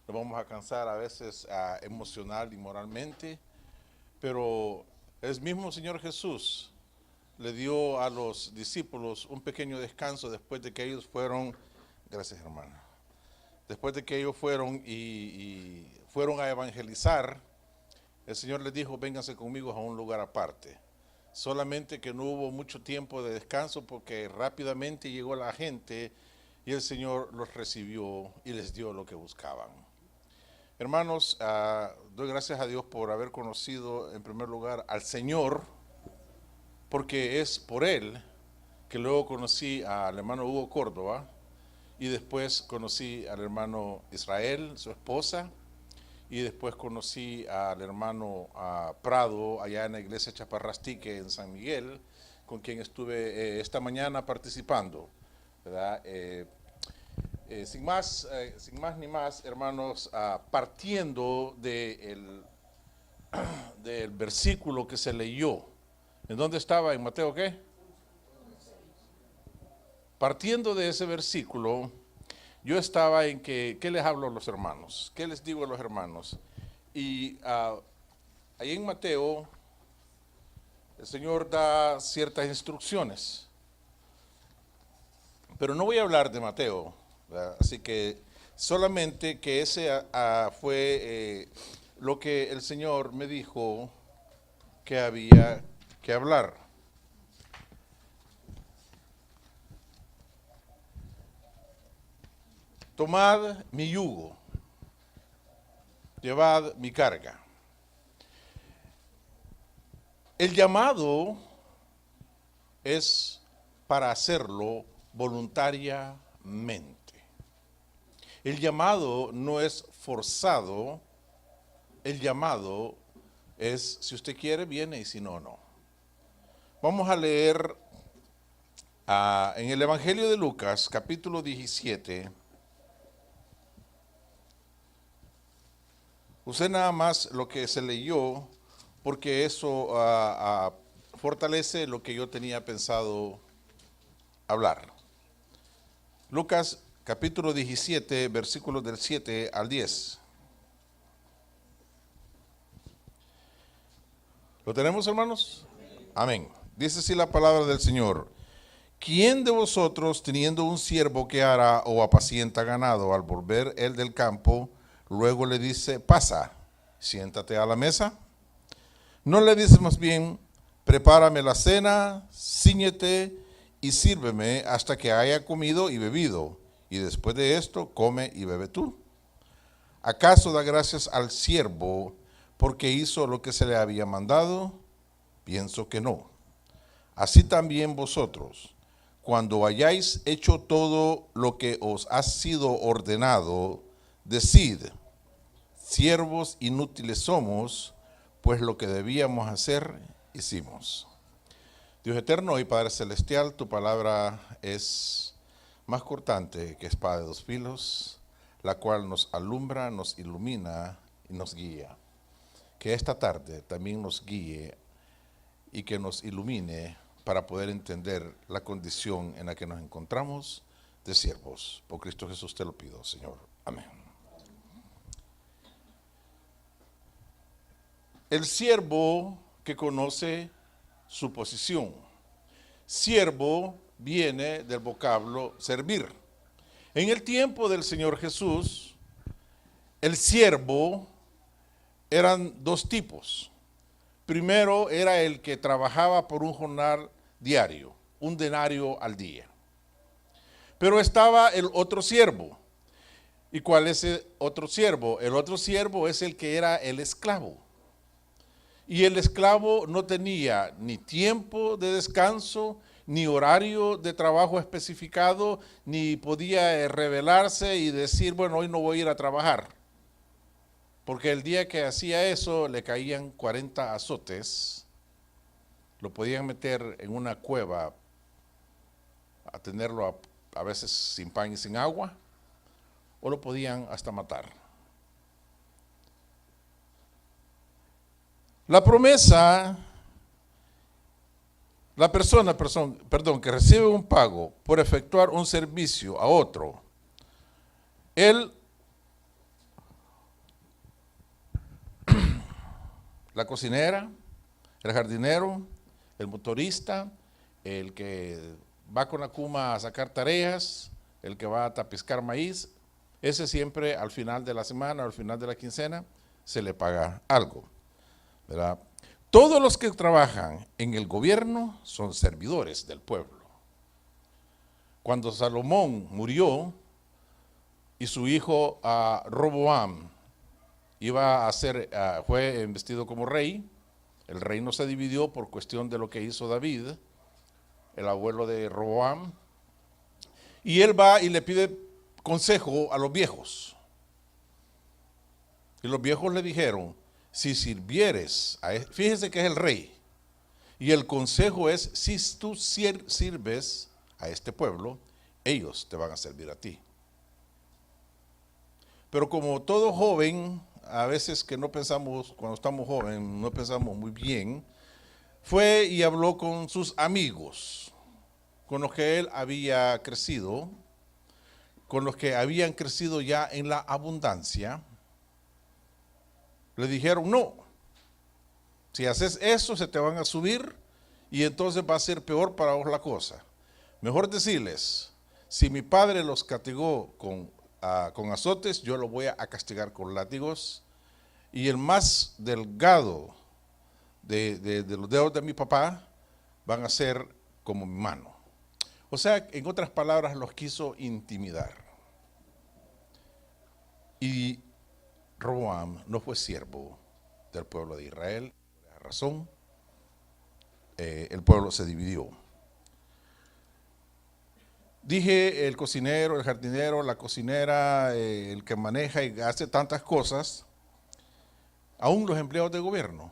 nos vamos a cansar a veces emocional y moralmente, pero el mismo Señor Jesús le dio a los discípulos un pequeño descanso después de que ellos fueron, gracias hermano, después de que ellos fueron y fueron a evangelizar. El Señor les dijo, vénganse conmigo a un lugar aparte. Solamente que no hubo mucho tiempo de descanso porque rápidamente llegó la gente y el Señor los recibió y les dio lo que buscaban. Hermanos, doy gracias a Dios por haber conocido en primer lugar al Señor, porque es por Él que luego conocí al hermano Hugo Córdoba y después conocí al hermano Israel, su esposa, y después conocí al hermano Prado allá en la iglesia Chaparrastique en San Miguel, con quien estuve esta mañana participando, ¿verdad? Sin más ni más, hermanos, partiendo del versículo que se leyó. ¿En dónde estaba? ¿En Mateo qué? Partiendo de ese versículo, yo estaba en que, ¿qué les hablo a los hermanos? ¿Qué les digo a los hermanos? Y ahí en Mateo, el Señor da ciertas instrucciones. Pero no voy a hablar de Mateo, ¿verdad? Así que solamente que ese fue lo que el Señor me dijo que había que hablar. Tomad mi yugo, llevad mi carga. El llamado es para hacerlo voluntariamente. El llamado no es forzado, el llamado es, si usted quiere, viene y si no, no. Vamos a leer en el Evangelio de Lucas, capítulo 17. Usted nada más lo que se leyó, porque eso fortalece lo que yo tenía pensado hablar. Lucas capítulo 17, versículos del 7 al 10. ¿Lo tenemos, hermanos? Amén. Dice así la palabra del Señor. ¿Quién de vosotros, teniendo un siervo que ara o apacienta ganado, al volver él del campo, luego le dice, pasa, siéntate a la mesa? ¿No le dice más bien, prepárame la cena, cíñete y sírveme hasta que haya comido y bebido, y después de esto come y bebe tú? ¿Acaso da gracias al siervo porque hizo lo que se le había mandado? Pienso que no. Así también vosotros, cuando hayáis hecho todo lo que os ha sido ordenado, decid, siervos inútiles somos, pues lo que debíamos hacer, hicimos. Dios eterno y Padre celestial, tu palabra es más cortante que espada de dos filos, la cual nos alumbra, nos ilumina y nos guía. Que esta tarde también nos guíe y que nos ilumine para poder entender la condición en la que nos encontramos de siervos. Por Cristo Jesús te lo pido, Señor. Amén. El siervo que conoce su posición. Siervo viene del vocablo servir. En el tiempo del Señor Jesús, el siervo eran dos tipos. Primero era el que trabajaba por un jornal diario, un denario al día. Pero estaba el otro siervo. ¿Y cuál es el otro siervo? El otro siervo es el que era el esclavo. Y el esclavo no tenía ni tiempo de descanso, ni horario de trabajo especificado, ni podía rebelarse y decir, bueno, hoy no voy a ir a trabajar. Porque el día que hacía eso le caían 40 azotes, lo podían meter en una cueva a tenerlo a veces sin pan y sin agua, o lo podían hasta matar. La promesa, la persona, que recibe un pago por efectuar un servicio a otro, él la cocinera, el jardinero, el motorista, el que va con la cuma a sacar tareas, el que va a tapiscar maíz, ese siempre al final de la semana, al final de la quincena, se le paga algo, ¿verdad? Todos los que trabajan en el gobierno son servidores del pueblo. Cuando Salomón murió y su hijo Roboam fue investido como rey, el reino se dividió por cuestión de lo que hizo David, el abuelo de Roboam, y él va y le pide consejo a los viejos. Y los viejos le dijeron, si sirvieres, fíjese que es el rey, y el consejo es, si tú sirves a este pueblo, ellos te van a servir a ti. Pero como todo joven, a veces que no pensamos, cuando estamos jóvenes, no pensamos muy bien, fue y habló con sus amigos, con los que él había crecido, con los que habían crecido ya en la abundancia. Le dijeron, no, si haces eso se te van a subir y entonces va a ser peor para vos la cosa. Mejor decirles, si mi padre los castigó con azotes, yo lo voy a castigar con látigos, y el más delgado de los dedos de mi papá van a ser como mi mano. O sea, en otras palabras, los quiso intimidar. Y Roboam no fue siervo del pueblo de Israel. Por esa razón, el pueblo se dividió. Dije el cocinero, el jardinero, la cocinera, el que maneja y hace tantas cosas, aún los empleados de gobierno.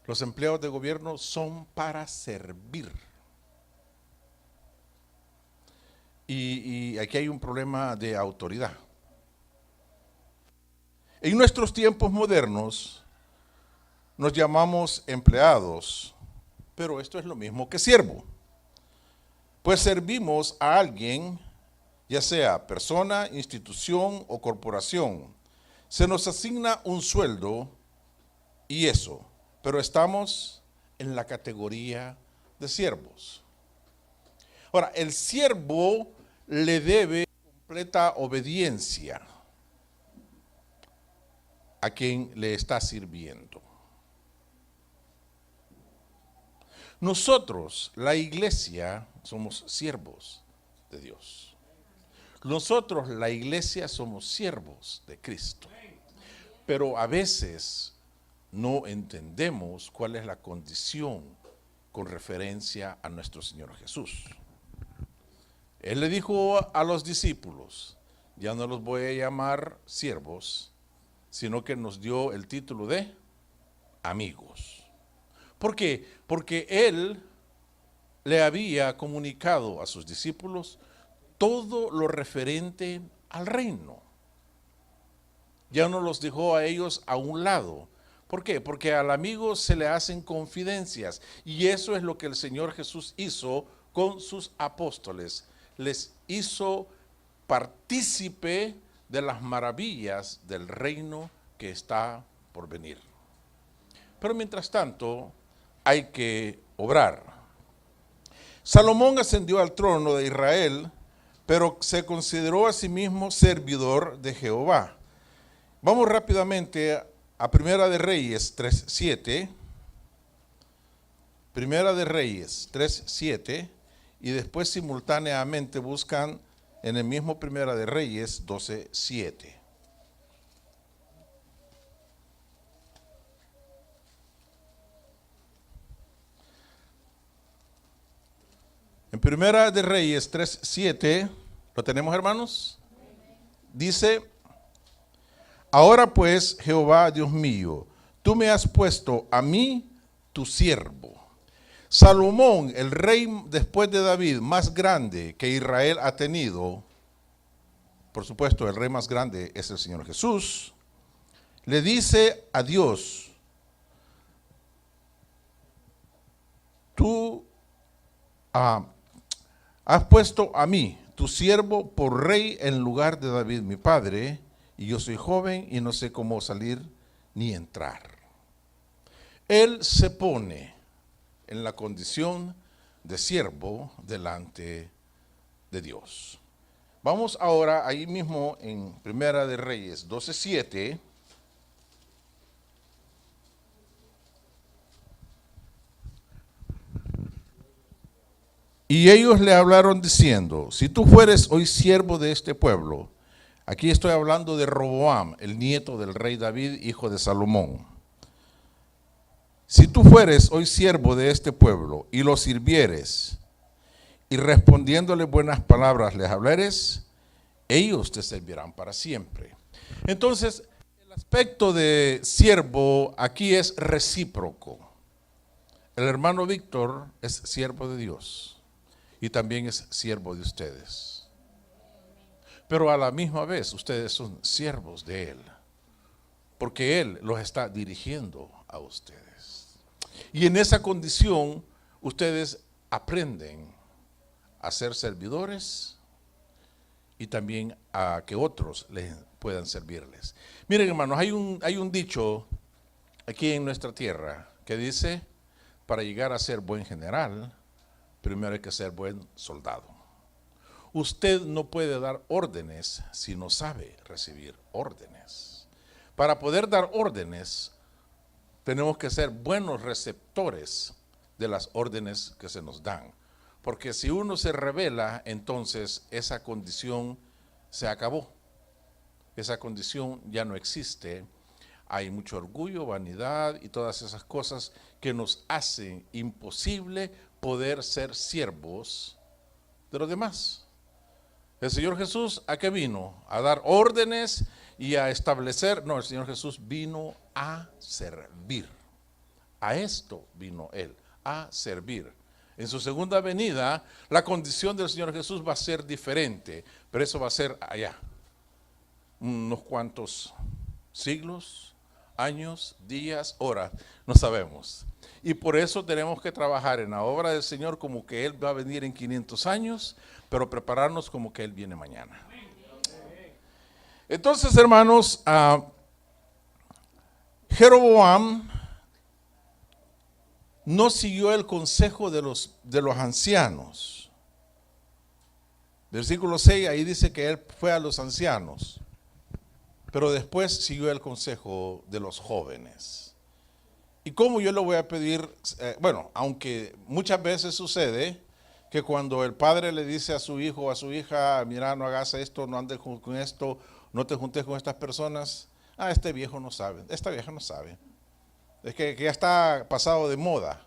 Los empleados de gobierno son para servir. Y aquí hay un problema de autoridad. En nuestros tiempos modernos nos llamamos empleados, pero esto es lo mismo que siervo. Pues servimos a alguien, ya sea persona, institución o corporación. Se nos asigna un sueldo y eso, pero estamos en la categoría de siervos. Ahora, el siervo le debe completa obediencia a quien le está sirviendo. Nosotros, la iglesia, somos siervos de Dios. Nosotros, la iglesia, somos siervos de Cristo. Pero a veces no entendemos cuál es la condición con referencia a nuestro Señor Jesús. Él le dijo a los discípulos, ya no los voy a llamar siervos, sino que nos dio el título de amigos. ¿Por qué? Porque Él le había comunicado a sus discípulos todo lo referente al reino. Ya no los dejó a ellos a un lado. ¿Por qué? Porque al amigo se le hacen confidencias, y eso es lo que el Señor Jesús hizo con sus apóstoles. Les hizo partícipe de las maravillas del reino que está por venir. Pero mientras tanto, hay que obrar. Salomón ascendió al trono de Israel, pero se consideró a sí mismo servidor de Jehová. Vamos rápidamente a Primera de Reyes 3:7. Primera de Reyes 3:7, y después simultáneamente buscan en el mismo Primera de Reyes 12:7. En Primera de Reyes 3:7, ¿lo tenemos, hermanos? Dice, ahora pues, Jehová Dios mío, tú me has puesto a mí tu siervo. Salomón, el rey después de David, más grande que Israel ha tenido, por supuesto el rey más grande es el Señor Jesús, le dice a Dios, tú has puesto a mí, tu siervo, por rey en lugar de David mi padre, y yo soy joven y no sé cómo salir ni entrar. Él se pone en la condición de siervo delante de Dios. Vamos ahora ahí mismo en Primera de Reyes 12:7. Y ellos le hablaron diciendo, si tú fueres hoy siervo de este pueblo, aquí estoy hablando de Roboam, el nieto del rey David, hijo de Salomón. Si tú fueres hoy siervo de este pueblo y lo sirvieres y respondiéndole buenas palabras les hablares, ellos te servirán para siempre. Entonces, el aspecto de siervo aquí es recíproco. El hermano Víctor es siervo de Dios y también es siervo de ustedes. Pero a la misma vez ustedes son siervos de Él, porque Él los está dirigiendo a ustedes. Y en esa condición ustedes aprenden a ser servidores y también a que otros les puedan servirles. Miren, hermanos, hay un dicho aquí en nuestra tierra que dice, para llegar a ser buen general, primero hay que ser buen soldado. Usted no puede dar órdenes si no sabe recibir órdenes. Para poder dar órdenes, tenemos que ser buenos receptores de las órdenes que se nos dan. Porque si uno se rebela, entonces esa condición se acabó. Esa condición ya no existe. Hay mucho orgullo, vanidad y todas esas cosas que nos hacen imposible poder ser siervos de los demás. El Señor Jesús, ¿a qué vino? A dar órdenes y a establecer. No, el Señor Jesús vino a servir. A esto vino Él, a servir. En su segunda venida, la condición del Señor Jesús va a ser diferente, pero eso va a ser allá, unos cuantos siglos, años, días, horas, no sabemos. Y por eso tenemos que trabajar en la obra del Señor como que Él va a venir en 500 años, pero prepararnos como que Él viene mañana. Entonces, hermanos, Jeroboam no siguió el consejo de los ancianos. Versículo 6, ahí dice que él fue a los ancianos, pero después siguió el consejo de los jóvenes. ¿Y cómo yo le voy a pedir? Bueno, aunque muchas veces sucede que cuando el padre le dice a su hijo o a su hija, mira, no hagas esto, no andes con esto, no te juntes con estas personas, este viejo no sabe, esta vieja no sabe. Es que ya está pasado de moda,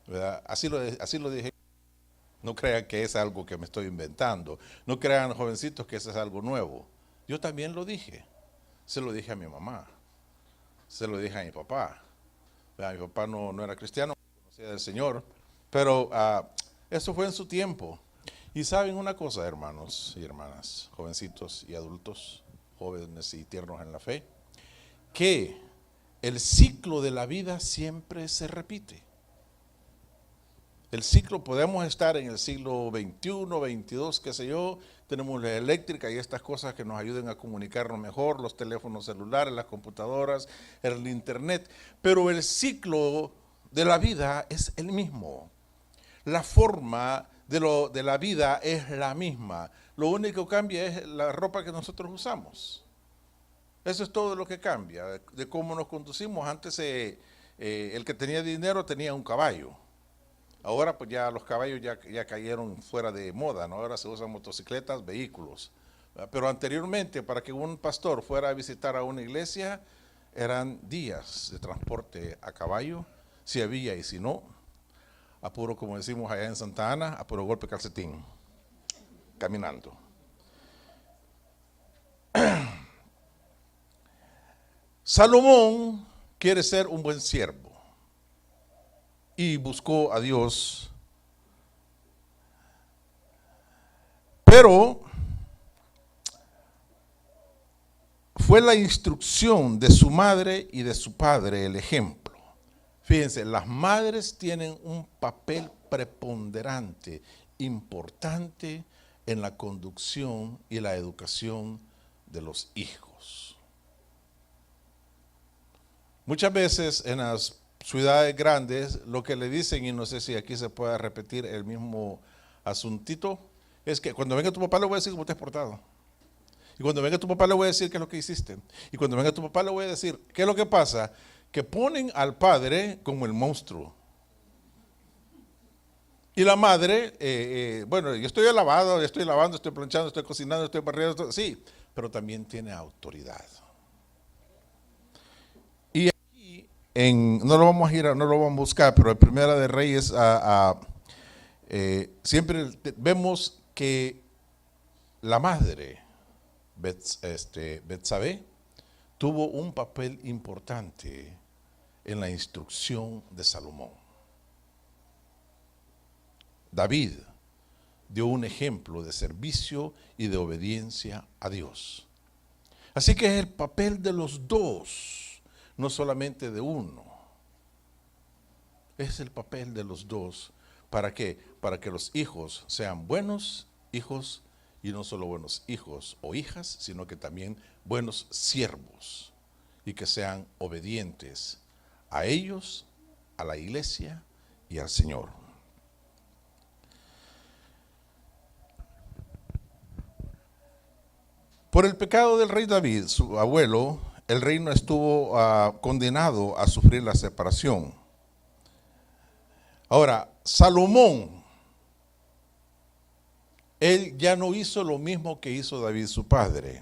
¿verdad? Así lo dije. No crean que es algo que me estoy inventando. No crean, jovencitos, que eso es algo nuevo. Yo también lo dije. Se lo dije a mi mamá. Se lo dije a mi papá. ¿Verdad? Mi papá no era cristiano, no conocía del Señor. Pero eso fue en su tiempo. Y saben una cosa, hermanos y hermanas, jovencitos y adultos, jóvenes y tiernos en la fe, que el ciclo de la vida siempre se repite. El ciclo, podemos estar en el siglo XXI, XXII, qué sé yo, tenemos la eléctrica y estas cosas que nos ayuden a comunicarnos mejor, los teléfonos celulares, las computadoras, el internet, pero el ciclo de la vida es el mismo. La forma de la vida es la misma. Lo único que cambia es la ropa que nosotros usamos. Eso es todo lo que cambia, de cómo nos conducimos. Antes el que tenía dinero tenía un caballo. Ahora pues ya los caballos ya cayeron fuera de moda, ¿no? Ahora se usan motocicletas, vehículos. Pero anteriormente, para que un pastor fuera a visitar a una iglesia, eran días de transporte a caballo, si había, y si no, a puro, como decimos allá en Santa Ana, a puro golpe calcetín, caminando. Salomón quiere ser un buen siervo y buscó a Dios, pero fue la instrucción de su madre y de su padre el ejemplo. Fíjense, las madres tienen un papel preponderante, importante en la conducción y la educación de los hijos. Muchas veces en las ciudades grandes, lo que le dicen, y no sé si aquí se puede repetir el mismo asuntito, es que cuando venga tu papá le voy a decir cómo te has portado. Y cuando venga tu papá le voy a decir qué es lo que hiciste. Y cuando venga tu papá le voy a decir qué es lo que pasa. Que ponen al padre como el monstruo. Y la madre, bueno, yo estoy lavando, estoy planchando, estoy cocinando, estoy barriendo, sí, pero también tiene autoridad. Y aquí, no lo vamos a ir, no lo vamos a buscar, pero en Primera de Reyes, siempre vemos que la madre, Betsabé, tuvo un papel importante en la instrucción de Salomón. David dio un ejemplo de servicio y de obediencia a Dios. Así que es el papel de los dos, no solamente de uno. Es el papel de los dos. ¿Para qué? Para que los hijos sean buenos hijos, y no solo buenos hijos o hijas, sino que también buenos siervos, y que sean obedientes a ellos, a la iglesia y al Señor. Por el pecado del rey David, su abuelo, el reino estuvo condenado a sufrir la separación. Ahora, Salomón, él ya no hizo lo mismo que hizo David su padre.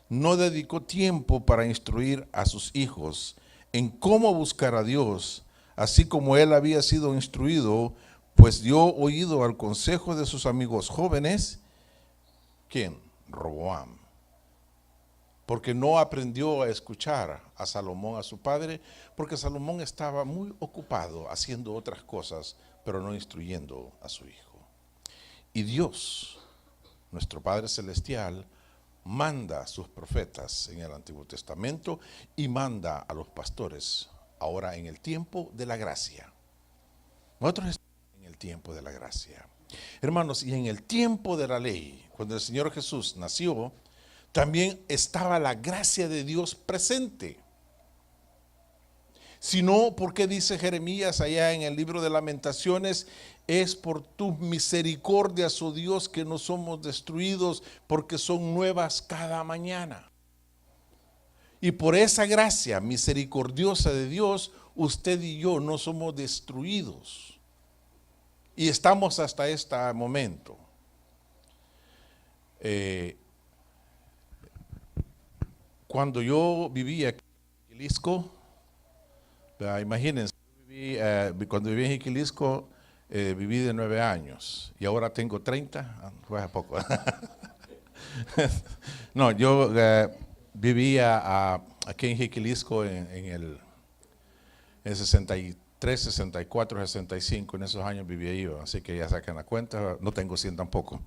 No dedicó tiempo para instruir a sus hijos en cómo buscar a Dios, así como él había sido instruido, pues dio oído al consejo de sus amigos jóvenes. ¿Quién? Roboam. Porque no aprendió a escuchar a Salomón, a su padre, porque Salomón estaba muy ocupado haciendo otras cosas, pero no instruyendo a su hijo. Y Dios, nuestro Padre Celestial, manda a sus profetas en el Antiguo Testamento y manda a los pastores ahora en el tiempo de la gracia. Nosotros estamos en el tiempo de la gracia. Hermanos, y en el tiempo de la ley, cuando el Señor Jesús nació, también estaba la gracia de Dios presente. Si no, ¿por qué dice Jeremías allá en el libro de Lamentaciones? Es por tus misericordias, oh Dios, que no somos destruidos, porque son nuevas cada mañana. Y por esa gracia misericordiosa de Dios, usted y yo no somos destruidos. Y estamos hasta este momento. Cuando yo vivía en Jiquilisco, imagínense, cuando viví en Jiquilisco, viví de 9 años y ahora tengo 30, fue hace poco. No, yo vivía aquí en Jiquilisco en el 63, 64, 65, en esos años vivía yo, así que ya sacan la cuenta, no tengo 100 tampoco.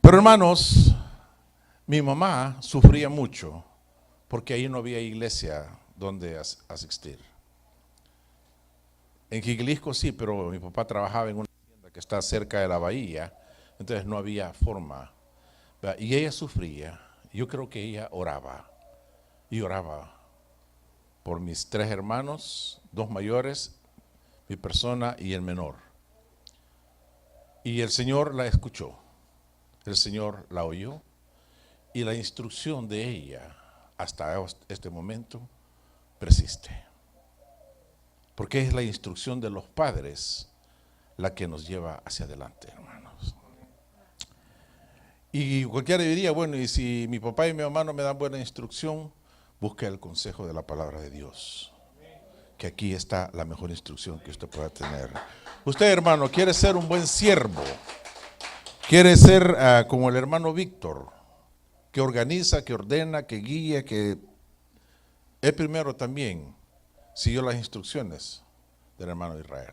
Pero hermanos, mi mamá sufría mucho porque ahí no había iglesia donde asistir. En Jiquilisco sí, pero mi papá trabajaba en una tienda que está cerca de la bahía, entonces no había forma. Y ella sufría, yo creo que ella oraba, y oraba por mis 3 hermanos, 2 mayores, mi persona y el menor. Y el Señor la escuchó, el Señor la oyó, y la instrucción de ella hasta este momento persiste. Porque es la instrucción de los padres la que nos lleva hacia adelante, hermanos. Y cualquiera diría, bueno, y si mi papá y mi mamá no me dan buena instrucción, busque el consejo de la palabra de Dios. Que aquí está la mejor instrucción que usted pueda tener. Usted, hermano, quiere ser un buen siervo. Quiere ser como el hermano Víctor, que organiza, que ordena, que guía, que él primero también siguió las instrucciones del hermano Israel.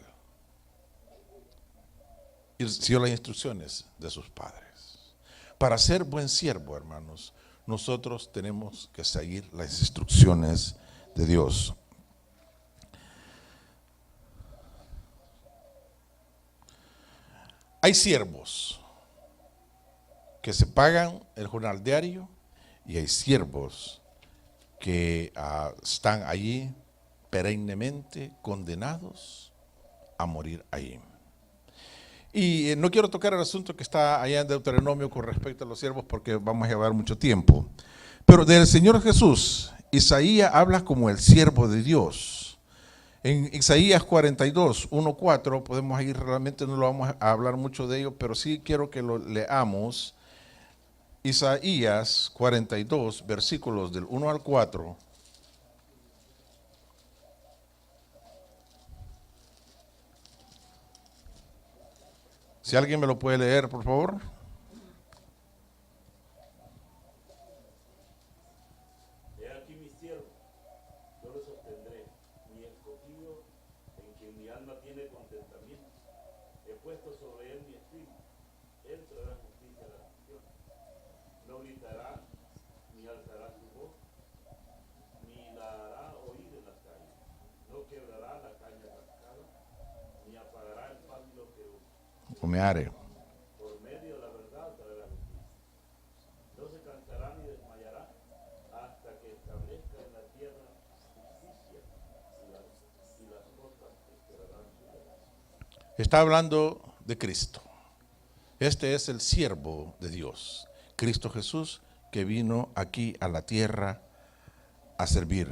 Y siguió las instrucciones de sus padres. Para ser buen siervo, hermanos, nosotros tenemos que seguir las instrucciones de Dios. Hay siervos que se pagan el jornal diario y hay siervos que están allí perennemente condenados a morir ahí. Y no quiero tocar el asunto que está allá en Deuteronomio con respecto a los siervos porque vamos a llevar mucho tiempo. Pero del Señor Jesús, Isaías habla como el siervo de Dios. En Isaías 42, 1, 4, podemos ir, realmente no lo vamos a hablar mucho de ello, pero sí quiero que lo leamos. Isaías 42, versículos del 1 al 4. Si alguien me lo puede leer, por favor. He aquí mi siervo, yo lo sostendré, mi escogido, en quien mi alma tiene contentamiento. He puesto sobre él mi espíritu, él traerá justicia a la nación. No gritará, ni alzará su voz, ni la hará oír en las calles. No quebrará la caña cascada, ni apagará el pábilo que usa. Comeare. Por medio de la verdad traerá justicia. No se cansará ni desmayará hasta que establezca en la tierra justicia, y las costas esperarán su ley. Está hablando de Cristo. Este es el siervo de Dios, Cristo Jesús, que vino aquí a la tierra a servir.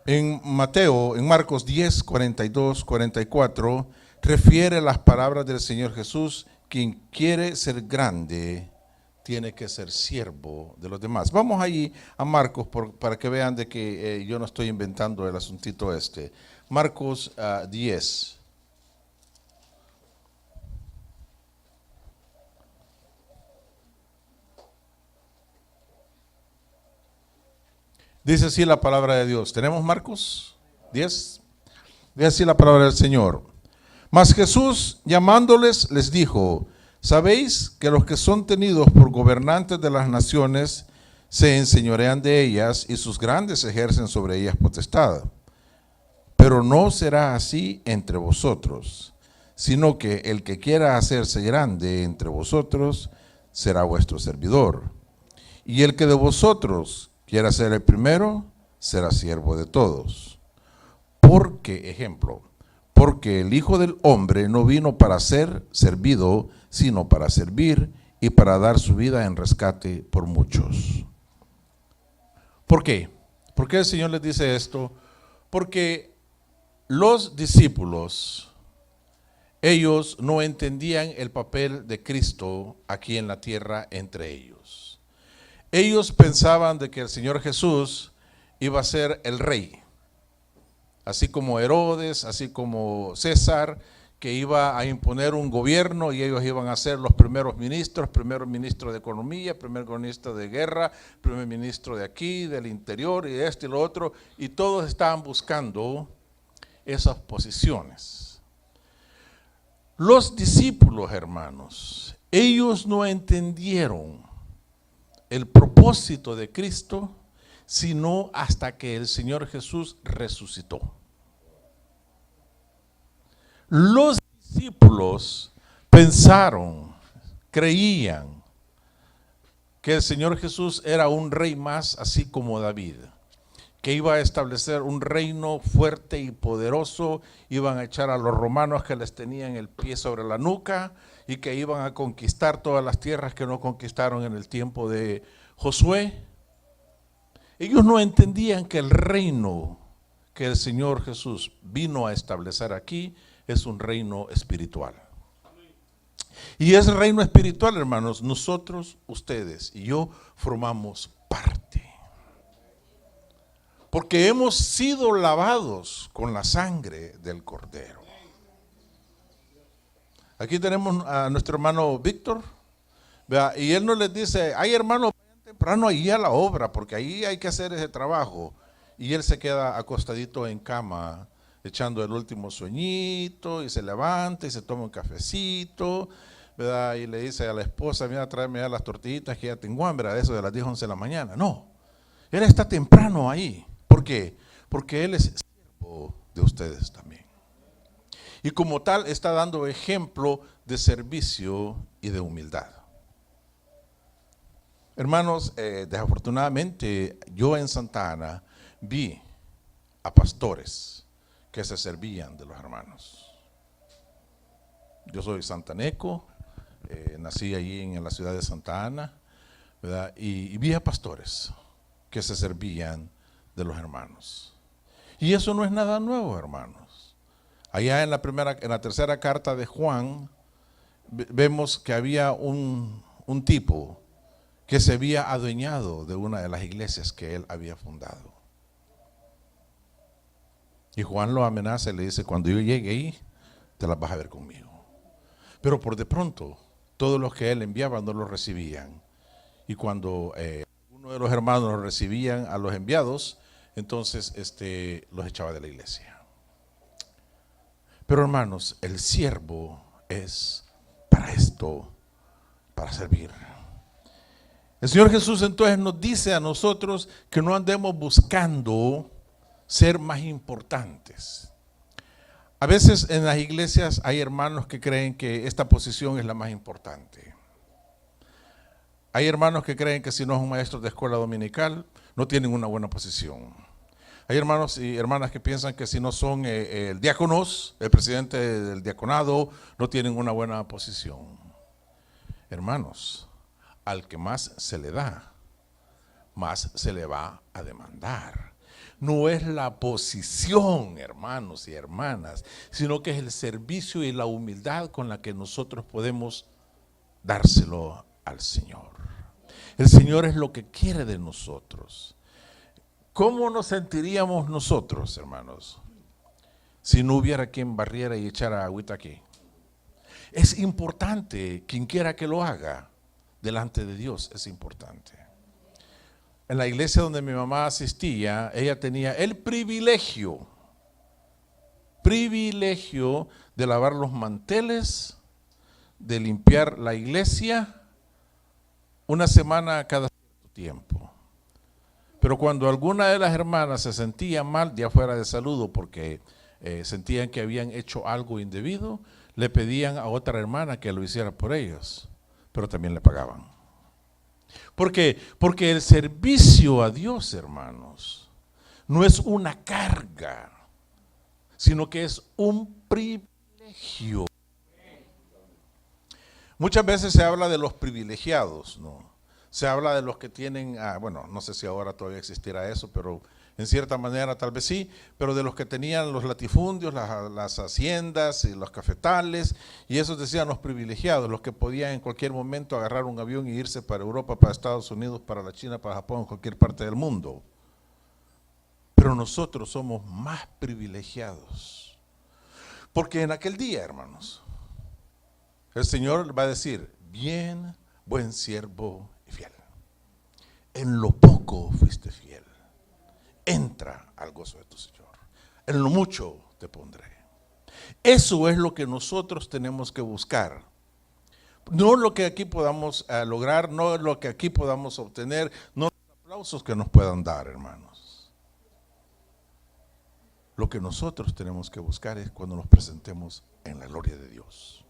En Marcos 10, 42, 44, refiere las palabras del Señor Jesús: quien quiere ser grande tiene que ser siervo de los demás. Vamos allí a Marcos para que vean de que yo no estoy inventando el asuntito este. Marcos 10. Dice así la palabra de Dios. ¿Tenemos Marcos 10? Dice así la palabra del Señor. Mas Jesús, llamándoles, les dijo: ¿sabéis que los que son tenidos por gobernantes de las naciones se enseñorean de ellas, y sus grandes ejercen sobre ellas potestad? Pero no será así entre vosotros, sino que el que quiera hacerse grande entre vosotros será vuestro servidor. Y el que de vosotros quiera ser el primero, será siervo de todos. Porque, ejemplo, porque el Hijo del Hombre no vino para ser servido, sino para servir y para dar su vida en rescate por muchos. ¿Por qué? ¿Por qué el Señor les dice esto? Porque los discípulos, ellos no entendían el papel de Cristo aquí en la tierra entre ellos. Ellos pensaban de que el Señor Jesús iba a ser el rey, así como Herodes, así como César, que iba a imponer un gobierno y ellos iban a ser los primeros ministros, primer ministro de economía, primer ministro de guerra, primer ministro de aquí, del interior y esto y lo otro, y todos estaban buscando esas posiciones. Los discípulos, hermanos, ellos no entendieron el propósito de Cristo, sino hasta que el Señor Jesús resucitó. Los discípulos pensaron, creían que el Señor Jesús era un rey más, así como David, que iba a establecer un reino fuerte y poderoso, iban a echar a los romanos que les tenían el pie sobre la nuca y que iban a conquistar todas las tierras que no conquistaron en el tiempo de Josué. Ellos no entendían que el reino que el Señor Jesús vino a establecer aquí es un reino espiritual. Y ese reino espiritual, hermanos, nosotros, ustedes y yo formamos parte. Porque hemos sido lavados con la sangre del Cordero. Aquí tenemos a nuestro hermano Víctor, ¿vea? Y él nos les dice: ay, hermano, vayan temprano ahí a la obra, porque ahí hay que hacer ese trabajo. Y él se queda acostadito en cama, echando el último sueñito, y se levanta y se toma un cafecito, ¿verdad? Y le dice a la esposa: mira, tráeme ya las tortillitas que ya tengo hambre, de eso de las 10, 11 de la mañana. No, él está temprano ahí. ¿Por qué? Porque él es siervo de ustedes también. Y como tal está dando ejemplo de servicio y de humildad. Hermanos, desafortunadamente yo en Santa Ana vi a pastores que se servían de los hermanos. Yo soy santaneco, nací allí en la ciudad de Santa Ana, ¿verdad? Y vi a pastores que se servían de los hermanos. Y eso no es nada nuevo, hermanos. Allá en la tercera carta de Juan, vemos que había un tipo que se había adueñado de una de las iglesias que él había fundado. Y Juan lo amenaza y le dice, cuando yo llegue ahí, te las vas a ver conmigo. Pero por de pronto, todos los que él enviaba no los recibían. Y cuando uno de los hermanos los recibían a los enviados, entonces los echaba de la iglesia. Pero hermanos, el siervo es para esto, para servir. El Señor Jesús entonces nos dice a nosotros que no andemos buscando ser más importantes. A veces en las iglesias hay hermanos que creen que esta posición es la más importante. Hay hermanos que creen que si no son maestros de escuela dominical, no tienen una buena posición. Hay hermanos y hermanas que piensan que si no son el diáconos, el presidente del diaconado, no tienen una buena posición. Hermanos, al que más se le da, más se le va a demandar. No es la posición, hermanos y hermanas, sino que es el servicio y la humildad con la que nosotros podemos dárselo al Señor. El Señor es lo que quiere de nosotros. ¿Cómo nos sentiríamos nosotros, hermanos, si no hubiera quien barriera y echara agüita aquí? Es importante, quien quiera que lo haga, delante de Dios es importante. En la iglesia donde mi mamá asistía, ella tenía el privilegio de lavar los manteles, de limpiar la iglesia una semana cada cierto tiempo. Pero cuando alguna de las hermanas se sentía mal, ya fuera de saludo, porque sentían que habían hecho algo indebido, le pedían a otra hermana que lo hiciera por ellos, pero también le pagaban. ¿Por qué? Porque el servicio a Dios, hermanos, no es una carga, sino que es un privilegio. Muchas veces se habla de los privilegiados, ¿no? Se habla de los que tienen, bueno, no sé si ahora todavía existirá eso, pero en cierta manera tal vez sí, pero de los que tenían los latifundios, las haciendas y los cafetales, y esos decían los privilegiados, los que podían en cualquier momento agarrar un avión y irse para Europa, para Estados Unidos, para la China, para Japón, en cualquier parte del mundo. Pero nosotros somos más privilegiados, porque en aquel día, hermanos, el Señor va a decir, bien, buen siervo y fiel. En lo poco fuiste fiel. Entra al gozo de tu Señor. En lo mucho te pondré. Eso es lo que nosotros tenemos que buscar. No lo que aquí podamos lograr, no lo que aquí podamos obtener, no los aplausos que nos puedan dar, hermanos. Lo que nosotros tenemos que buscar es cuando nos presentemos en la gloria de Dios.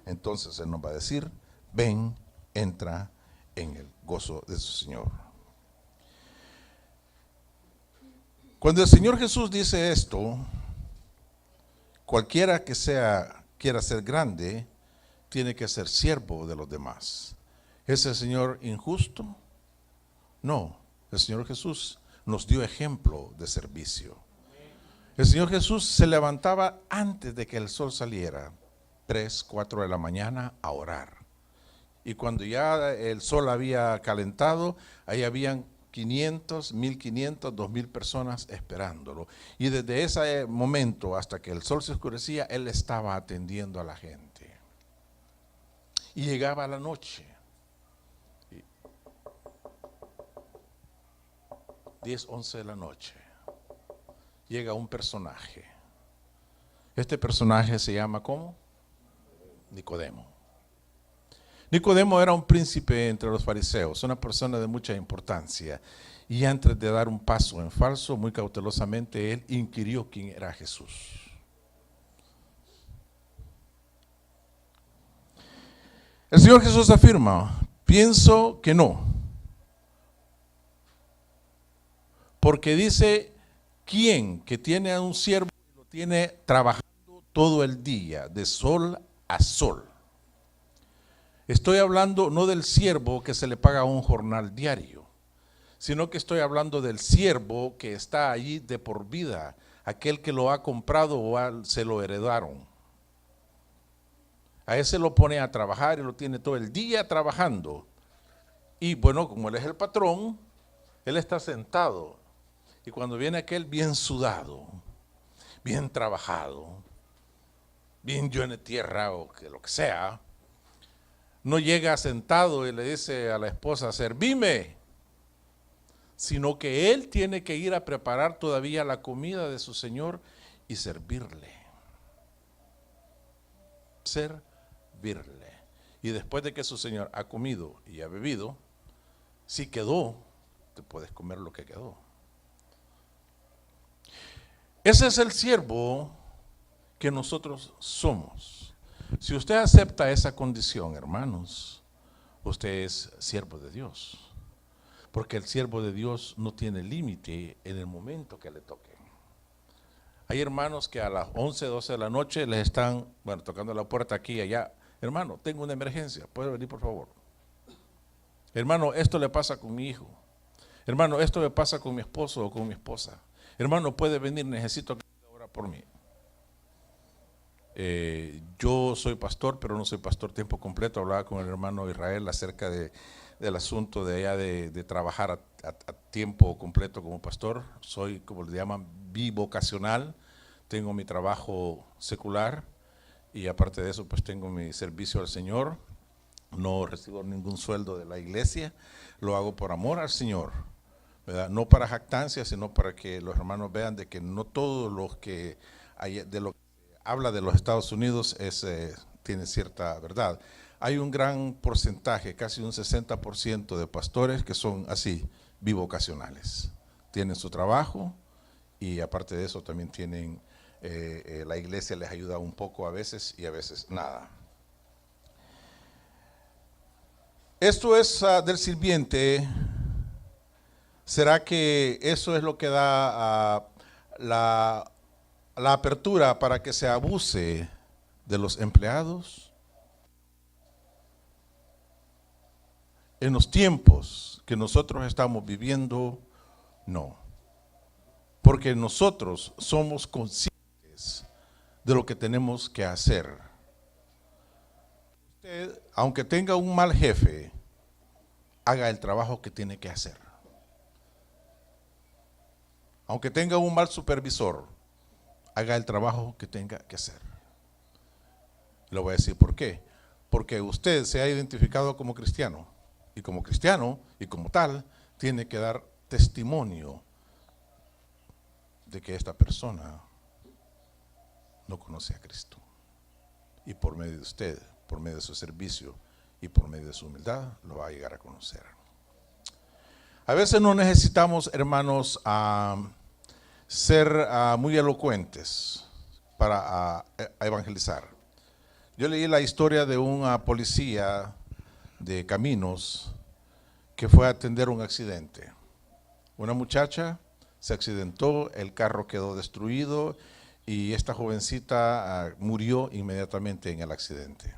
Entonces Él nos va a decir, ven, entra en el gozo de su Señor. Cuando el Señor Jesús dice esto, cualquiera que quiera ser grande, tiene que ser siervo de los demás. ¿Es el Señor injusto? No, el Señor Jesús nos dio ejemplo de servicio. El Señor Jesús se levantaba antes de que el sol saliera, 3, 4 de la mañana, a orar. Y cuando ya el sol había calentado, ahí habían 500, 1500, 2000 personas esperándolo. Y desde ese momento hasta que el sol se oscurecía, Él estaba atendiendo a la gente. Y llegaba la noche. 10, 11 de la noche. Llega un personaje. Este personaje se llama ¿cómo? Nicodemo. Nicodemo era un príncipe entre los fariseos, una persona de mucha importancia. Y antes de dar un paso en falso, muy cautelosamente, él inquirió quién era Jesús. El Señor Jesús afirma, pienso que no, Porque dice, ¿quién que tiene a un siervo y lo tiene trabajando todo el día, de sol a sol? Estoy hablando no del siervo que se le paga un jornal diario, sino que estoy hablando del siervo que está allí de por vida, aquel que lo ha comprado o se lo heredaron. A ese lo pone a trabajar y lo tiene todo el día trabajando. Y bueno, como él es el patrón, él está sentado. Y cuando viene aquel bien sudado, bien trabajado, bien lleno de tierra o que lo que sea, no llega sentado y le dice a la esposa, servime, sino que él tiene que ir a preparar todavía la comida de su señor y servirle. Servirle. Y después de que su señor ha comido y ha bebido, si quedó, te puedes comer lo que quedó. Ese es el siervo que nosotros somos. Si usted acepta esa condición, hermanos, usted es siervo de Dios. Porque el siervo de Dios no tiene límite en el momento que le toque. Hay hermanos que a las 11, 12 de la noche les están, tocando la puerta aquí y allá. Hermano, tengo una emergencia, ¿puede venir por favor? Hermano, esto le pasa con mi hijo. Hermano, esto me pasa con mi esposo o con mi esposa. Hermano, puede venir, necesito que ore por mí. Yo soy pastor, pero no soy pastor tiempo completo. Hablaba con el hermano Israel acerca del asunto de allá de trabajar a tiempo completo como pastor. Soy, como le llaman, bivocacional. Tengo mi trabajo secular y aparte de eso pues tengo mi servicio al Señor. No recibo ningún sueldo de la iglesia, lo hago por amor al Señor, ¿verdad? No para jactancia, sino para que los hermanos vean de que no todos los que hay, de lo que habla de los Estados Unidos tiene cierta verdad. Hay un gran porcentaje, casi un 60% de pastores que son así, bivocacionales. Tienen su trabajo y aparte de eso también tienen, la iglesia les ayuda un poco a veces y a veces nada. Esto es del sirviente. ¿Será que eso es lo que da la apertura para que se abuse de los empleados? En los tiempos que nosotros estamos viviendo, no. Porque nosotros somos conscientes de lo que tenemos que hacer. Usted, aunque tenga un mal jefe, haga el trabajo que tiene que hacer. Aunque tenga un mal supervisor, haga el trabajo que tenga que hacer. Le voy a decir por qué. Porque usted se ha identificado como cristiano y como tal tiene que dar testimonio de que esta persona no conoce a Cristo. Y por medio de usted, por medio de su servicio y por medio de su humildad, lo va a llegar a conocer. A veces no necesitamos, hermanos, ser muy elocuentes para evangelizar. Yo leí la historia de un policía de caminos que fue a atender un accidente. Una muchacha se accidentó, el carro quedó destruido y esta jovencita murió inmediatamente en el accidente.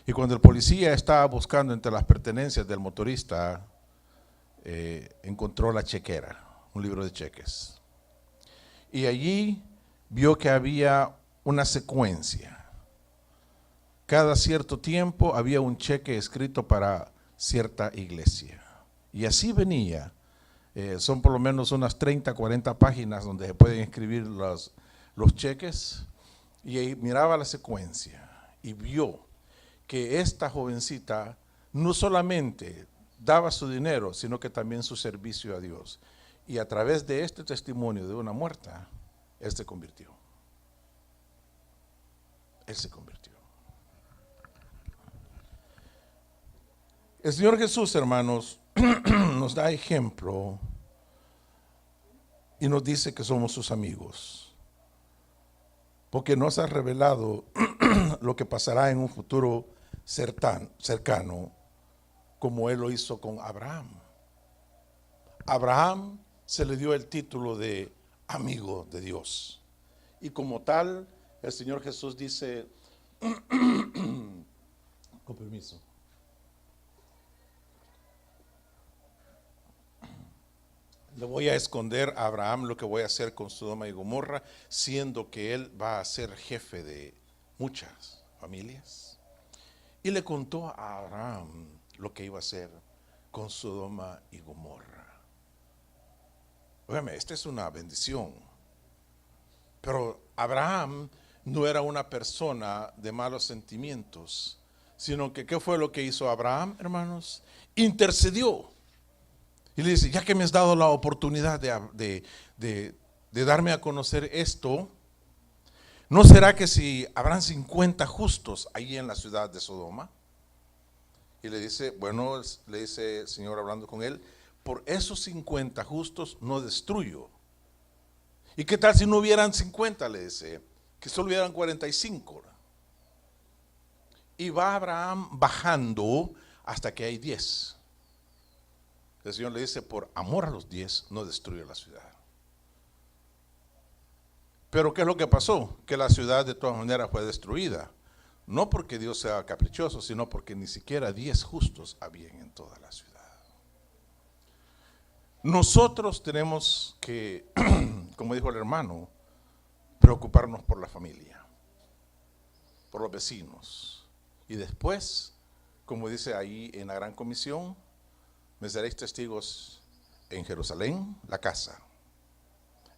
Y cuando el policía estaba buscando entre las pertenencias del motorista, encontró la chequera, un libro de cheques. Y allí vio que había una secuencia. Cada cierto tiempo había un cheque escrito para cierta iglesia. Y así venía. Son por lo menos unas 30, 40 páginas donde se pueden escribir los cheques. Y ahí miraba la secuencia y vio que esta jovencita no solamente daba su dinero, sino que también su servicio a Dios. Y a través de este testimonio de una muerta, él se convirtió. Él se convirtió. El Señor Jesús, hermanos, nos da ejemplo y nos dice que somos sus amigos, porque nos ha revelado lo que pasará en un futuro cercano, como Él lo hizo con Abraham. Abraham se le dio el título de amigo de Dios. Y como tal, el Señor Jesús dice, con permiso, le voy a esconder a Abraham lo que voy a hacer con Sodoma y Gomorra, siendo que él va a ser jefe de muchas familias. Y le contó a Abraham lo que iba a hacer con Sodoma y Gomorra. Óigame, esta es una bendición. Pero Abraham no era una persona de malos sentimientos, sino que ¿qué fue lo que hizo Abraham, hermanos? Intercedió. Y le dice, ya que me has dado la oportunidad de darme a conocer esto, ¿no será que si habrán 50 justos ahí en la ciudad de Sodoma? Y le dice, bueno, le dice el Señor hablando con él, por esos 50 justos no destruyo. ¿Y qué tal si no hubieran 50? Le dice, que solo hubieran 45. Y va Abraham bajando hasta que hay 10. El Señor le dice, por amor a los 10 no destruye la ciudad. Pero ¿qué es lo que pasó? Que la ciudad de todas maneras fue destruida. No porque Dios sea caprichoso, sino porque ni siquiera 10 justos habían en toda la ciudad. Nosotros tenemos que, como dijo el hermano, preocuparnos por la familia, por los vecinos. Y después, como dice ahí en la Gran Comisión, me seréis testigos en Jerusalén, la casa,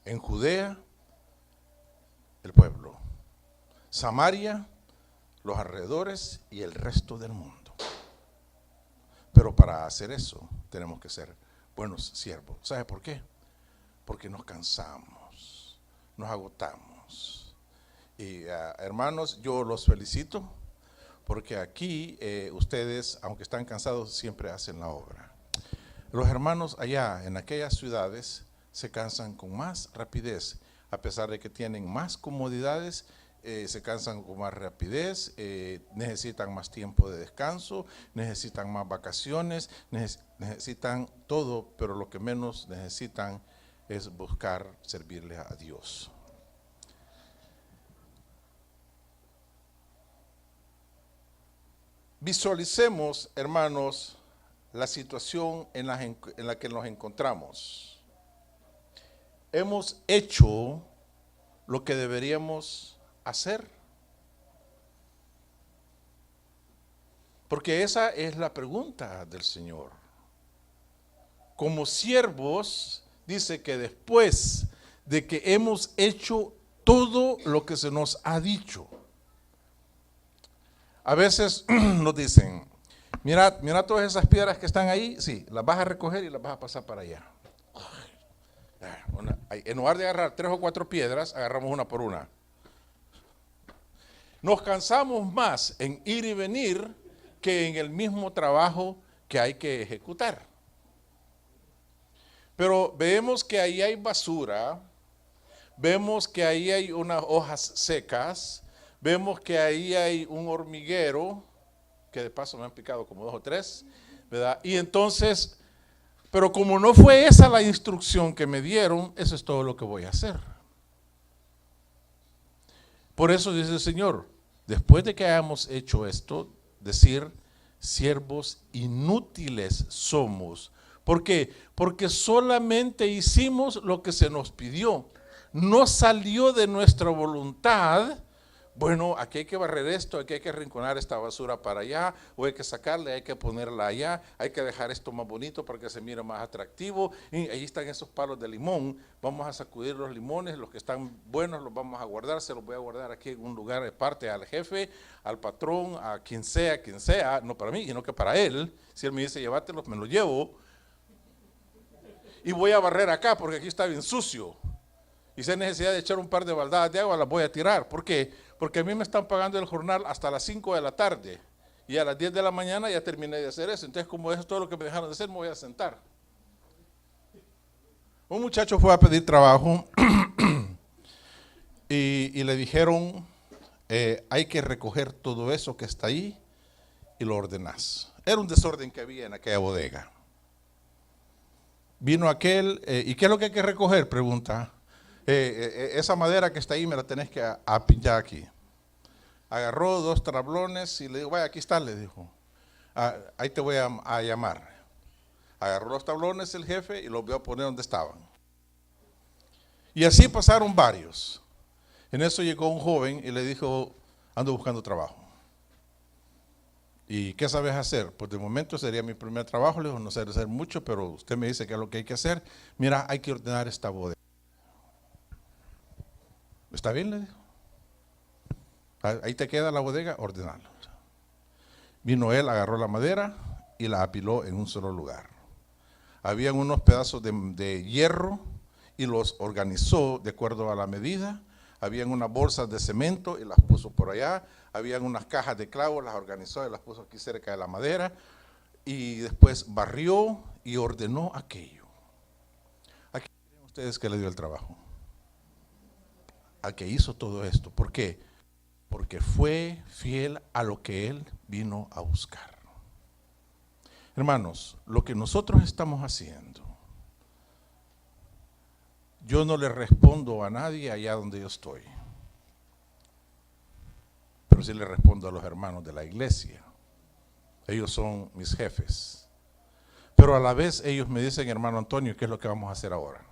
en Judea, el pueblo, Samaria, los alrededores y el resto del mundo. Pero para hacer eso tenemos que ser buenos siervos. ¿Sabe por qué? Porque nos cansamos, nos agotamos. Y hermanos, yo los felicito porque aquí ustedes, aunque están cansados, siempre hacen la obra. Los hermanos allá en aquellas ciudades se cansan con más rapidez, a pesar de que tienen más comodidades, se cansan con más rapidez, necesitan más tiempo de descanso, necesitan más vacaciones, necesitan todo, pero lo que menos necesitan es buscar servirle a Dios. Visualicemos, hermanos, la situación en la que nos encontramos. Hemos hecho lo que deberíamos hacer. Porque esa es la pregunta del Señor. Como siervos, dice que después de que hemos hecho todo lo que se nos ha dicho, a veces nos dicen, mira todas esas piedras que están ahí, sí, las vas a recoger y las vas a pasar para allá. En lugar de agarrar 3 o 4 piedras, agarramos una por una. Nos cansamos más en ir y venir que en el mismo trabajo que hay que ejecutar. Pero vemos que ahí hay basura, vemos que ahí hay unas hojas secas, vemos que ahí hay un hormiguero, que de paso me han picado como 2 o 3, ¿verdad? Y entonces, pero como no fue esa la instrucción que me dieron, eso es todo lo que voy a hacer. Por eso dice el Señor, después de que hayamos hecho esto, decir, siervos inútiles somos. ¿Por qué? Porque solamente hicimos lo que se nos pidió. No salió de nuestra voluntad. Bueno, aquí hay que barrer esto, aquí hay que arrinconar esta basura para allá, o hay que sacarla, hay que ponerla allá, hay que dejar esto más bonito para que se mire más atractivo. Y ahí están esos palos de limón, vamos a sacudir los limones, los que están buenos los vamos a guardar, se los voy a guardar aquí en un lugar de parte al jefe, al patrón, a quien sea, no para mí, sino que para él. Si él me dice llévatelos, me los llevo. Y voy a barrer acá porque aquí está bien sucio. Y si hay necesidad de echar un par de baldadas de agua, las voy a tirar. ¿Por qué? Porque a mí me están pagando el jornal hasta las 5 de la tarde. Y a las 10 de la mañana ya terminé de hacer eso. Entonces, como eso es todo lo que me dejaron de hacer, me voy a sentar. Un muchacho fue a pedir trabajo y le dijeron, hay que recoger todo eso que está ahí y lo ordenás. Era un desorden que había en aquella bodega. Vino aquel, ¿y qué es lo que hay que recoger? Pregunta. Esa madera que está ahí me la tenés que apillar aquí. Agarró 2 tablones y le dijo, vaya, aquí está, le dijo. Ahí te voy a llamar. Agarró los tablones el jefe y los vio a poner donde estaban. Y así pasaron varios. En eso llegó un joven y le dijo, ando buscando trabajo. ¿Y qué sabes hacer? Pues de momento sería mi primer trabajo. Le dijo, no sé hacer mucho, pero usted me dice qué es lo que hay que hacer. Mira, hay que ordenar esta bodega. ¿Está bien? Le dijo. Ahí te queda la bodega, ordenarla. Vino él, agarró la madera y la apiló en un solo lugar. Habían unos pedazos de hierro y los organizó de acuerdo a la medida. Habían unas bolsas de cemento y las puso por allá. Habían unas cajas de clavos, las organizó y las puso aquí cerca de la madera. Y después barrió y ordenó aquello. ¿A quién creen ustedes que le dio el trabajo? Al que hizo todo esto. ¿Por qué? Porque fue fiel a lo que él vino a buscar. Hermanos, lo que nosotros estamos haciendo, yo no le respondo a nadie allá donde yo estoy, pero sí le respondo a los hermanos de la iglesia. Ellos son mis jefes. Pero a la vez ellos me dicen, hermano Antonio, ¿qué es lo que vamos a hacer ahora?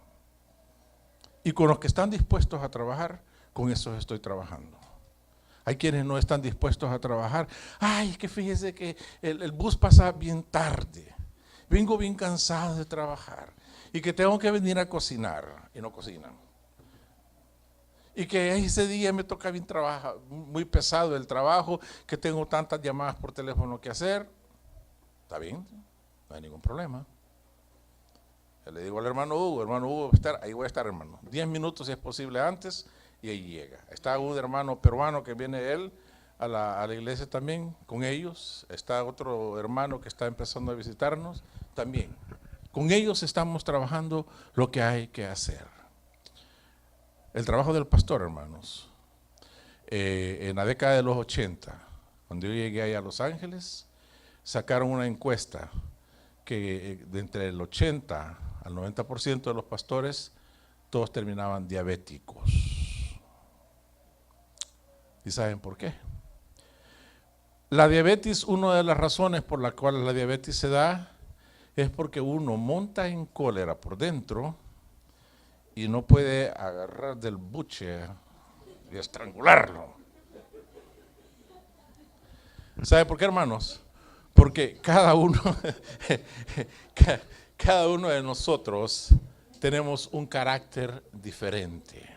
Y con los que están dispuestos a trabajar, con esos estoy trabajando. Hay quienes no están dispuestos a trabajar. Ay, que fíjese que el bus pasa bien tarde. Vengo bien cansado de trabajar. Y que tengo que venir a cocinar. Y no cocinan. Y que ese día me toca bien trabajar, muy pesado el trabajo, que tengo tantas llamadas por teléfono que hacer. Está bien, no hay ningún problema. Le digo al hermano Hugo, ahí voy a estar, hermano. 10 minutos si es posible antes. Y ahí llega. Está un hermano peruano que viene él a la iglesia también con ellos. Está otro hermano que está empezando a visitarnos también. Con ellos estamos trabajando lo que hay que hacer. El trabajo del pastor, hermanos. En la década de los 80, cuando yo llegué ahí a Los Ángeles, sacaron una encuesta que de entre el 80 al 90% de los pastores, todos terminaban diabéticos. ¿Y saben por qué? La diabetes, una de las razones por las cuales la diabetes se da, es porque uno monta en cólera por dentro y no puede agarrar del buche y estrangularlo. ¿Sabe por qué, hermanos? Porque cada uno de nosotros tenemos un carácter diferente.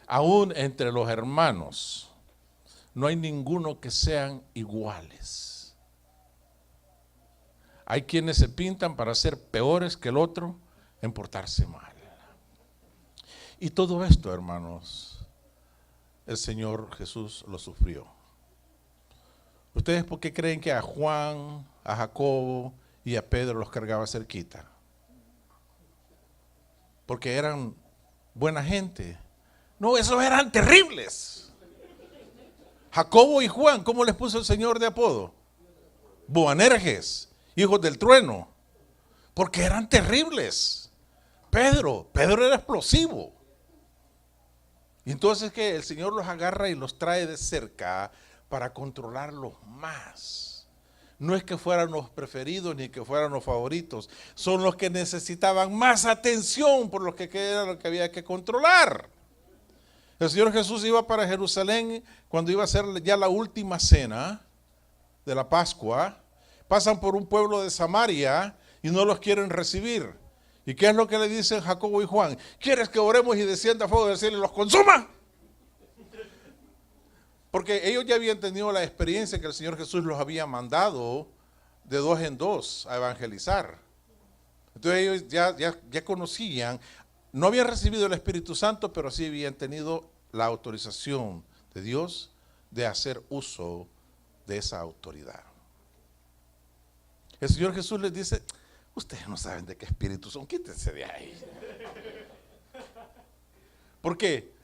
Aún entre los hermanos, no hay ninguno que sean iguales. Hay quienes se pintan para ser peores que el otro en portarse mal. Y todo esto, hermanos, el Señor Jesús lo sufrió. ¿Ustedes por qué creen que a Juan, a Jacobo y a Pedro los cargaba cerquita? Porque eran buena gente. No, esos eran terribles. Jacobo y Juan, ¿cómo les puso el Señor de apodo? Boanerges, hijos del trueno. Porque eran terribles. Pedro era explosivo. Y entonces que el Señor los agarra y los trae de cerca para controlarlos más. No es que fueran los preferidos ni que fueran los favoritos. Son los que necesitaban más atención por lo que era lo que había que controlar. El Señor Jesús iba para Jerusalén cuando iba a ser ya la última cena de la Pascua. Pasan por un pueblo de Samaria y no los quieren recibir. ¿Y qué es lo que le dicen Jacobo y Juan? ¿Quieres que oremos y descienda fuego del cielo y los consuma? Porque ellos ya habían tenido la experiencia que el Señor Jesús los había mandado de 2 en 2 a evangelizar. Entonces ellos ya conocían. No habían recibido el Espíritu Santo, pero sí habían tenido la autorización de Dios de hacer uso de esa autoridad. El Señor Jesús les dice, ustedes no saben de qué espíritu son, quítense de ahí. ¿Por qué?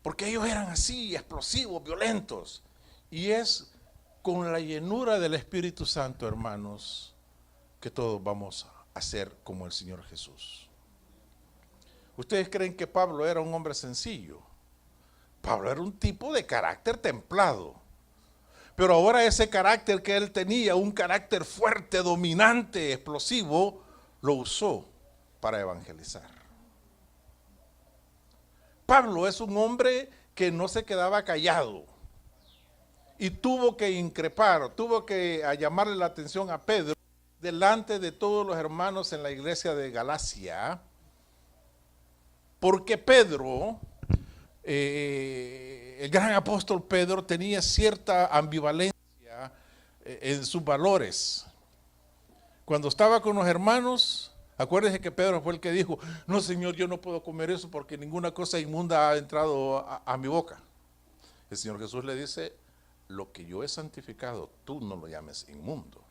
Porque ellos eran así, explosivos, violentos. Y es con la llenura del Espíritu Santo, hermanos, que todos vamos a ser como el Señor Jesús. ¿Ustedes creen que Pablo era un hombre sencillo? Pablo era un tipo de carácter templado. Pero ahora ese carácter que él tenía, un carácter fuerte, dominante, explosivo, lo usó para evangelizar. Pablo es un hombre que no se quedaba callado y tuvo que increpar, tuvo que llamarle la atención a Pedro delante de todos los hermanos en la iglesia de Galacia, porque Pedro, el gran apóstol Pedro, tenía cierta ambivalencia en sus valores. Cuando estaba con los hermanos, acuérdense que Pedro fue el que dijo: no, Señor, yo no puedo comer eso porque ninguna cosa inmunda ha entrado a mi boca. El Señor Jesús le dice: lo que yo he santificado, tú no lo llames inmundo.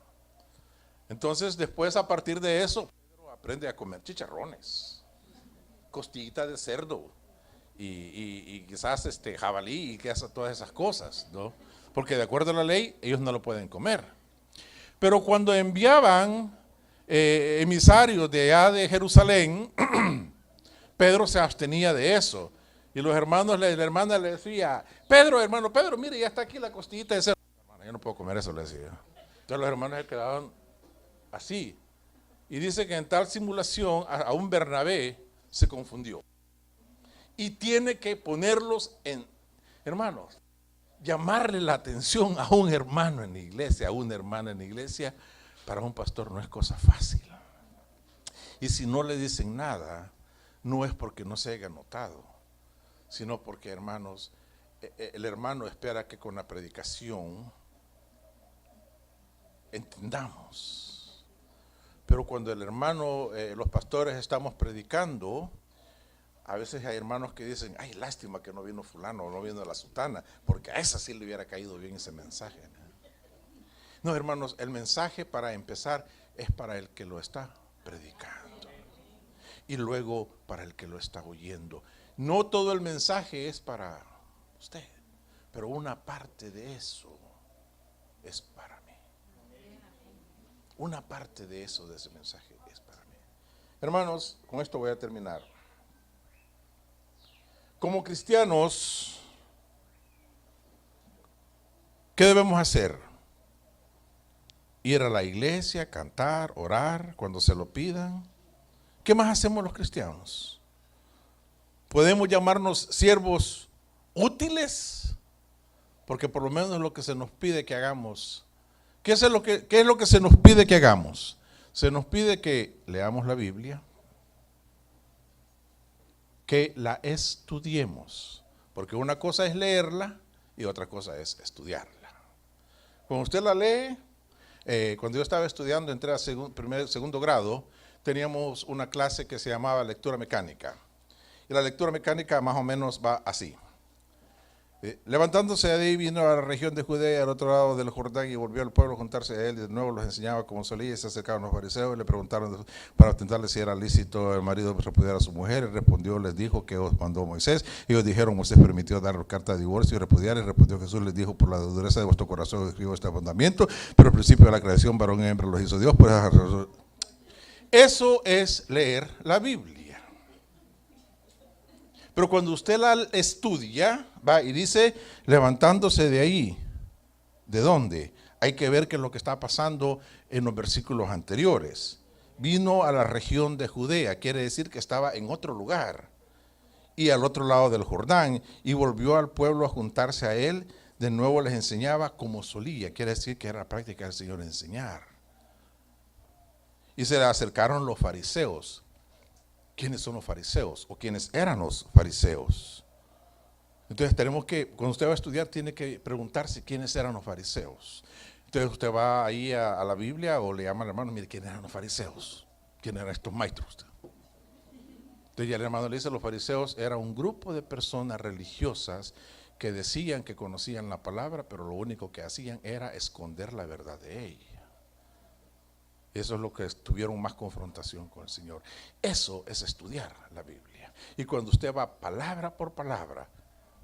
Entonces, después, a partir de eso, Pedro aprende a comer chicharrones, costillitas de cerdo y quizás jabalí y todas esas cosas, ¿no? Porque de acuerdo a la ley, ellos no lo pueden comer. Pero cuando enviaban emisarios de allá de Jerusalén, Pedro se abstenía de eso. Y los hermanos, la hermana le decía: Pedro, hermano, Pedro, mire, ya está aquí la costillita de cerdo. Hermano, yo no puedo comer eso, le decía. Entonces los hermanos se quedaban así. Y dice que en tal simulación a un Bernabé se confundió. Y tiene que ponerlos hermanos, llamarle la atención a un hermano en la iglesia, a una hermana en la iglesia, para un pastor no es cosa fácil. Y si no le dicen nada, no es porque no se haya notado, sino porque, hermanos, el hermano espera que con la predicación entendamos. Pero cuando el hermano, los pastores estamos predicando, a veces hay hermanos que dicen: ay, lástima que no vino fulano o no vino la sutana, porque a esa sí le hubiera caído bien ese mensaje. No, hermanos, el mensaje, para empezar, es para el que lo está predicando y luego para el que lo está oyendo. No todo el mensaje es para usted, pero una parte de eso es para mí. Una parte de eso, de ese mensaje, es para mí. Hermanos, con esto voy a terminar. Como cristianos, ¿qué debemos hacer? Ir a la iglesia, cantar, orar cuando se lo pidan. ¿Qué más hacemos los cristianos? ¿Podemos llamarnos siervos útiles? Porque por lo menos es lo que se nos pide que hagamos. ¿Qué es lo que se nos pide que hagamos? Se nos pide que leamos la Biblia, que la estudiemos, porque una cosa es leerla y otra cosa es estudiarla. Cuando usted la lee, cuando yo estaba estudiando, entré a segundo grado, teníamos una clase que se llamaba lectura mecánica. Y la lectura mecánica más o menos va así. Levantándose de ahí, vino a la región de Judea, al otro lado del Jordán, y volvió al pueblo a juntarse a él, y de nuevo los enseñaba como solía, y se acercaron los fariseos y le preguntaron para tentarle si era lícito el marido repudiar a su mujer. Y respondió, les dijo: que os mandó Moisés. Y ellos dijeron: Moisés permitió dar carta de divorcio y repudiar. Y respondió Jesús, les dijo: por la dureza de vuestro corazón escribo este mandamiento, pero al principio de la creación varón y hembra los hizo Dios. Pues eso es leer la Biblia. Pero cuando usted la estudia, va y dice: levantándose de ahí. ¿De dónde? Hay que ver qué es lo que está pasando en los versículos anteriores. Vino a la región de Judea, quiere decir que estaba en otro lugar, y al otro lado del Jordán, y volvió al pueblo a juntarse a él. De nuevo les enseñaba como solía, quiere decir que era la práctica del Señor enseñar. Y se le acercaron los fariseos. ¿Quiénes son los fariseos? ¿O quiénes eran los fariseos? Entonces tenemos que, cuando usted va a estudiar, tiene que preguntarse quiénes eran los fariseos. Entonces usted va ahí a la Biblia o le llama al hermano: mire, ¿quiénes eran los fariseos? ¿Quiénes eran estos maestros? Entonces ya el hermano le dice: los fariseos era un grupo de personas religiosas que decían que conocían la palabra, pero lo único que hacían era esconder la verdad de ella. Eso es lo que tuvieron más confrontación con el Señor. Eso es estudiar la Biblia. Y cuando usted va palabra por palabra,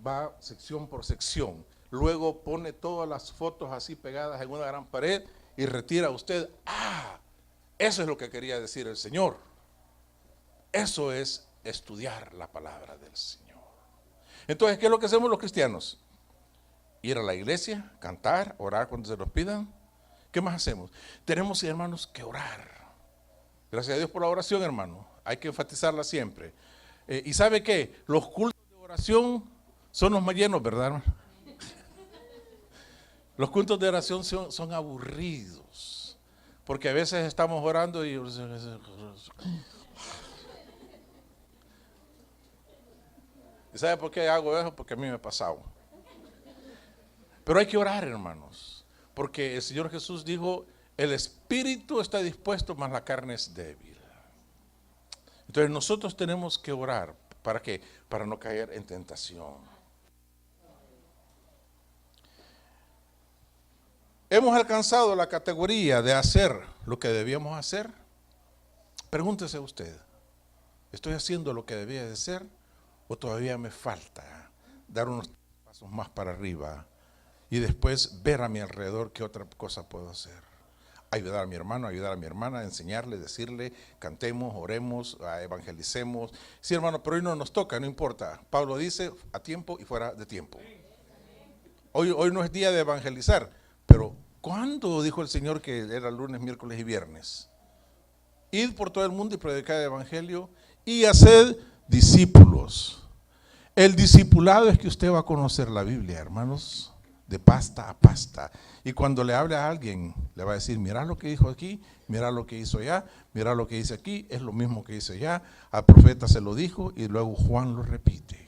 va sección por sección, luego pone todas las fotos así pegadas en una gran pared y retira usted: Eso es lo que quería decir el Señor. Eso es estudiar la palabra del Señor. Entonces, ¿qué es lo que hacemos los cristianos? Ir a la iglesia, cantar, orar cuando se nos pidan. ¿Qué más hacemos? Tenemos, hermanos, que orar. Gracias a Dios por la oración, hermano. Hay que enfatizarla siempre. ¿Y sabe qué? Los cultos de oración son los más llenos, ¿verdad, hermano? Los cultos de oración son aburridos. Porque a veces estamos orando y... ¿Y sabe por qué hago eso? Porque a mí me ha pasado. Pero hay que orar, hermanos. Porque el Señor Jesús dijo, el espíritu está dispuesto, mas la carne es débil. Entonces nosotros tenemos que orar. ¿Para qué? Para no caer en tentación. ¿Hemos alcanzado la categoría de hacer lo que debíamos hacer? Pregúntese usted, ¿estoy haciendo lo que debía de hacer o todavía me falta dar unos pasos más para arriba y después ver a mi alrededor qué otra cosa puedo hacer? Ayudar a mi hermano, ayudar a mi hermana, enseñarle, decirle, cantemos, oremos, evangelicemos. Sí, hermano, pero hoy no nos toca, no importa. Pablo dice, a tiempo y fuera de tiempo. Hoy no es día de evangelizar, pero ¿cuándo dijo el Señor que era lunes, miércoles y viernes? Id por todo el mundo y predicad el evangelio y haced discípulos. El discipulado es que usted va a conocer la Biblia, hermanos, de pasta a pasta. Y cuando le hable a alguien, le va a decir, mira lo que dijo aquí, mira lo que hizo allá, mira lo que dice aquí, es lo mismo que dice allá. Al profeta se lo dijo y luego Juan lo repite.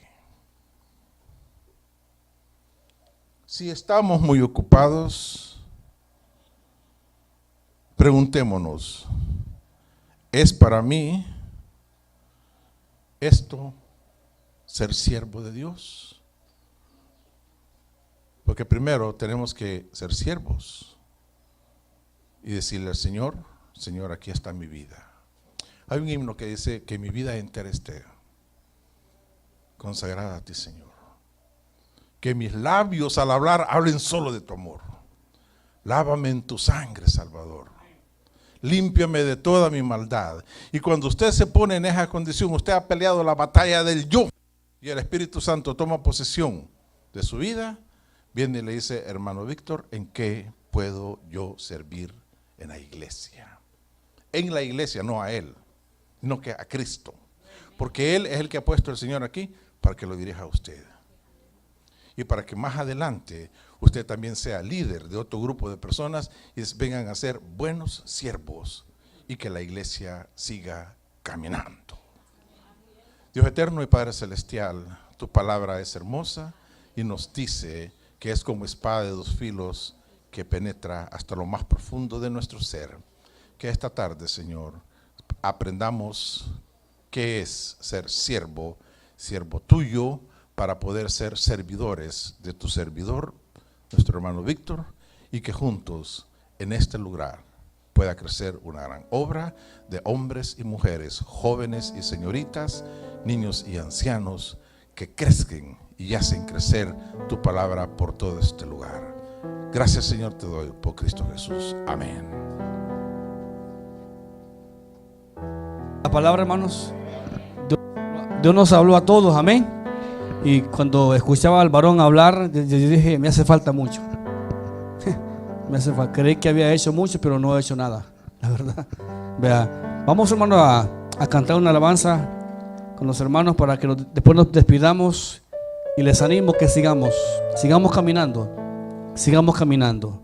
Si estamos muy ocupados, preguntémonos, ¿es para mí esto ser siervo de Dios? Porque primero tenemos que ser siervos y decirle al Señor, Señor, aquí está mi vida. Hay un himno que dice que mi vida entera esté consagrada a ti, Señor. Que mis labios al hablar hablen solo de tu amor. Lávame en tu sangre, Salvador. Límpiame de toda mi maldad. Y cuando usted se pone en esa condición, usted ha peleado la batalla del yo y el Espíritu Santo toma posesión de su vida. Viene y le dice, hermano Víctor, ¿en qué puedo yo servir en la iglesia? En la iglesia, no a él, sino que a Cristo. Porque él es el que ha puesto el Señor aquí para que lo dirija a usted. Y para que más adelante usted también sea líder de otro grupo de personas y vengan a ser buenos siervos y que la iglesia siga caminando. Dios eterno y Padre celestial, tu palabra es hermosa y nos dice que es como espada de dos filos que penetra hasta lo más profundo de nuestro ser. Que esta tarde, Señor, aprendamos qué es ser siervo tuyo, para poder ser servidores de tu servidor, nuestro hermano Víctor, y que juntos en este lugar pueda crecer una gran obra de hombres y mujeres, jóvenes y señoritas, niños y ancianos, que crezcan y hacen crecer tu palabra por todo este lugar. Gracias, Señor, te doy por Cristo Jesús. Amén. La palabra, hermanos, Dios nos habló a todos, amén. Y cuando escuchaba al varón hablar, yo dije, me hace falta mucho. Me hace falta. Creí que había hecho mucho, pero no he hecho nada, la verdad. Vea, vamos, hermanos, a cantar una alabanza con los hermanos para que después nos despidamos. Y les animo que sigamos caminando, sigamos caminando.